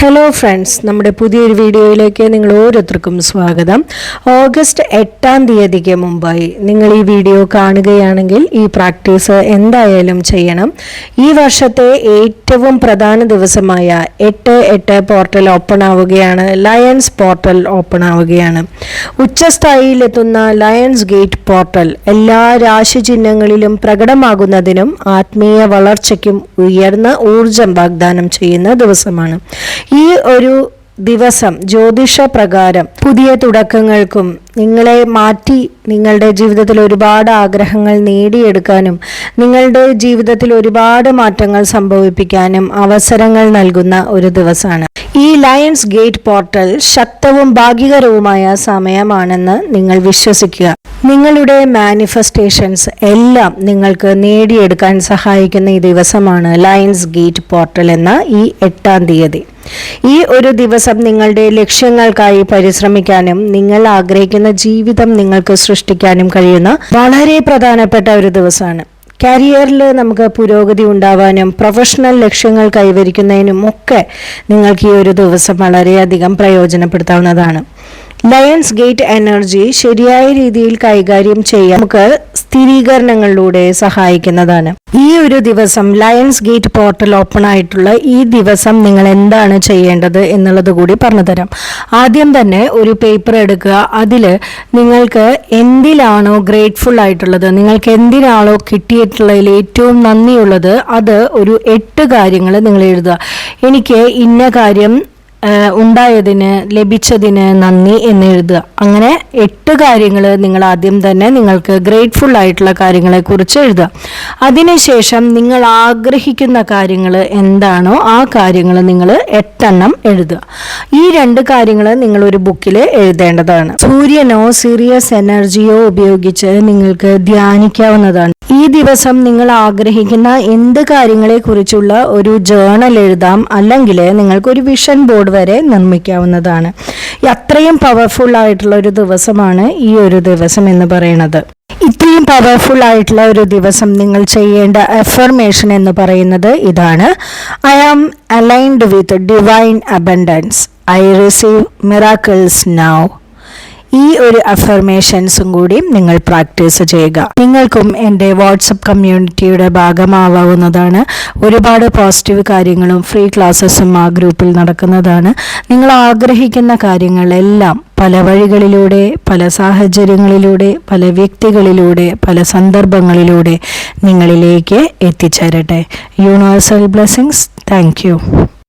Hello friends, നമ്മുടെ പുതിയൊരു വീഡിയോയിലേക്ക് നിങ്ങൾ ഓരോരുത്തർക്കും സ്വാഗതം. ഓഗസ്റ്റ് 8-ാം തീയതിക്ക് മുമ്പായി നിങ്ങൾ ഈ വീഡിയോ കാണുകയാണെങ്കിൽ ഈ പ്രാക്ടീസ് എന്തായാലും ചെയ്യണം. ഈ വർഷത്തെ ഏറ്റവും പ്രധാന ദിവസമായ 8/8 പോർട്ടൽ ഓപ്പൺ ആവുകയാണ്. ലയൺസ് പോർട്ടൽ ഓപ്പൺ ആവുകയാണ്. ഉച്ചസ്ഥായിയിലെത്തുന്ന ലയൺസ് ഗേറ്റ് പോർട്ടൽ എല്ലാ രാശിചിഹ്നങ്ങളിലും പ്രകടമാകുന്നതിനും ആത്മീയ വളർച്ചയ്ക്കും ഉയർന്ന ഊർജം വാഗ്ദാനം ചെയ്യുന്ന ദിവസമാണ്. ഈ ഒരു ദിവസം ജ്യോതിഷ പ്രകാരം പുതിയ തുടക്കങ്ങൾക്കും നിങ്ങളെ മാറ്റി നിങ്ങളുടെ ജീവിതത്തിൽ ഒരുപാട് ആഗ്രഹങ്ങൾ നേടിയെടുക്കാനും നിങ്ങളുടെ ജീവിതത്തിൽ ഒരുപാട് മാറ്റങ്ങൾ സംഭവിപ്പിക്കാനും അവസരങ്ങൾ നൽകുന്ന ഒരു ദിവസമാണ്. ഈ ലയൺസ് ഗേറ്റ് പോർട്ടൽ ശക്തവും ഭാഗ്യകരവുമായ സമയമാണെന്ന് നിങ്ങൾ വിശ്വസിക്കുക. നിങ്ങളുടെ മാനിഫെസ്റ്റേഷൻസ് എല്ലാം നിങ്ങൾക്ക് നേടിയെടുക്കാൻ സഹായിക്കുന്ന ഈ ദിവസമാണ് ലയൺസ് ഗേറ്റ് പോർട്ടൽ എന്ന ഈ 8-ാം തീയതി. ഈ ഒരു ദിവസം നിങ്ങളുടെ ലക്ഷ്യങ്ങൾക്കായി പരിശ്രമിക്കാനും നിങ്ങൾ ആഗ്രഹിക്കുന്ന ജീവിതം നിങ്ങൾക്ക് സൃഷ്ടിക്കാനും കഴിയുന്ന വളരെ പ്രധാനപ്പെട്ട ഒരു ദിവസമാണ്. കരിയറിൽ നമുക്ക് പുരോഗതി ഉണ്ടാവാനും പ്രൊഫഷണൽ ലക്ഷ്യങ്ങൾ കൈവരിക്കുന്നതിനും ഒക്കെ നിങ്ങൾക്ക് ഈ ഒരു ദിവസം വളരെയധികം പ്രയോജനപ്പെടുത്താവുന്നതാണ്. ലയൺസ് ഗേറ്റ് എനർജി ശരിയായ രീതിയിൽ കൈകാര്യം ചെയ്യാൻ നമുക്ക് സ്ഥിരീകരണങ്ങളിലൂടെ സഹായിക്കുന്നതാണ്. ഈ ഒരു ദിവസം ലയൺസ് ഗേറ്റ് പോർട്ടൽ ഓപ്പൺ ആയിട്ടുള്ള ഈ ദിവസം നിങ്ങൾ എന്താണ് ചെയ്യേണ്ടത് എന്നുള്ളത് കൂടി പറഞ്ഞുതരാം. ആദ്യം തന്നെ ഒരു പേപ്പർ എടുക്കുക. അതിൽ നിങ്ങൾക്ക് എന്തിലാണോ ഗ്രേറ്റ്ഫുൾ ആയിട്ടുള്ളത്, നിങ്ങൾക്ക് എന്തിനാണോ കിട്ടിയിട്ടുള്ളതിൽ ഏറ്റവും നന്ദിയുള്ളത്, അത് ഒരു 8 കാര്യങ്ങൾ നിങ്ങൾ എഴുതുക. എനിക്ക് ഇന്ന കാര്യം ഉണ്ടായതിന് ലഭിച്ചതിന് നന്ദി എന്ന് എഴുതുക. അങ്ങനെ 8 കാര്യങ്ങൾ നിങ്ങൾ ആദ്യം തന്നെ നിങ്ങൾക്ക് ഗ്രേറ്റ്ഫുൾ ആയിട്ടുള്ള കാര്യങ്ങളെ കുറിച്ച് എഴുതുക. അതിനുശേഷം നിങ്ങൾ ആഗ്രഹിക്കുന്ന കാര്യങ്ങൾ എന്താണോ ആ കാര്യങ്ങൾ നിങ്ങൾ 8 എണ്ണം എഴുതുക. ഈ 2 കാര്യങ്ങൾ നിങ്ങൾ ഒരു ബുക്കിൽ എഴുതേണ്ടതാണ്. സൂര്യനോ സീരിയസ് എനർജിയോ ഉപയോഗിച്ച് നിങ്ങൾക്ക് ധ്യാനിക്കാവുന്നതാണ്. ഈ ദിവസം നിങ്ങൾ ആഗ്രഹിക്കുന്ന എന്ത് കാര്യങ്ങളെ കുറിച്ചുള്ള ഒരു ജേണൽ എഴുതാം, അല്ലെങ്കിൽ നിങ്ങൾക്കൊരു വിഷൻ ബോർഡ് വരെ നിർമ്മിക്കാവുന്നതാണ്. അത്രയും പവർഫുൾ ആയിട്ടുള്ള ഒരു ദിവസമാണ് ഈ ഒരു ദിവസം എന്ന് പറയുന്നത്. ഇത്രയും പവർഫുൾ ആയിട്ടുള്ള ഒരു ദിവസം നിങ്ങൾ ചെയ്യേണ്ട അഫർമേഷൻ എന്ന് പറയുന്നത് ഇതാണ്: I am aligned with divine abundance, I receive miracles now. ഈ ഒരു അഫർമേഷൻസും കൂടി നിങ്ങൾ പ്രാക്ടീസ് ചെയ്യുക. നിങ്ങൾക്കും എൻ്റെ വാട്സപ്പ് കമ്മ്യൂണിറ്റിയുടെ ഭാഗമാവാവുന്നതാണ്. ഒരുപാട് പോസിറ്റീവ് കാര്യങ്ങളും ഫ്രീ ക്ലാസ്സസും ആ ഗ്രൂപ്പിൽ നടക്കുന്നതാണ്. നിങ്ങൾ ആഗ്രഹിക്കുന്ന കാര്യങ്ങളെല്ലാം പല വഴികളിലൂടെ, പല സാഹചര്യങ്ങളിലൂടെ, പല വ്യക്തികളിലൂടെ, പല സന്ദർഭങ്ങളിലൂടെ നിങ്ങളിലേക്ക് എത്തിച്ചേരട്ടെ. Universal blessings. Thank U.